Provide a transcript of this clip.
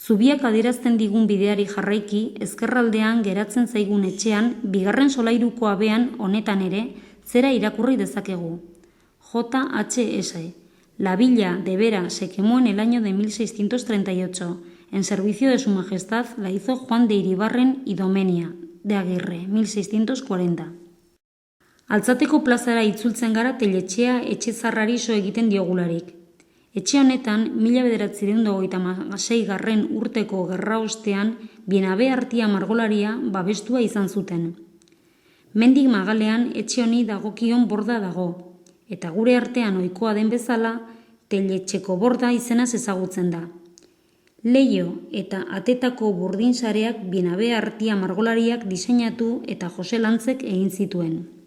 Zubiak adierazten digun bideari jarraiki, ezkerraldean geratzen zaigun etxean, bigarren solairuko habean honetan ere, zera irakurri dezakegu. J.H.S. La villa de Vera se quemó en el año de 1638. En servicio de su majestad la hizo Juan de Iribarren y Domenia, de Aguirre, 1640. Altzateko plazara itzultzen gara teletxea etxe zarrari so egiten diogularik. Etxe honetan, 1926 urteko gerraostean, Bienabe Artia margolaria babestua izan zuten. Mendik magalean etxe honi dagokion borda dago, eta gure artean ohikoa den bezala, teletxeko borda izenaz ezagutzen da. Leio eta atetako burdinsareak Bienabe Artia margolariak diseinatu eta Jose Lantzek egin zituen.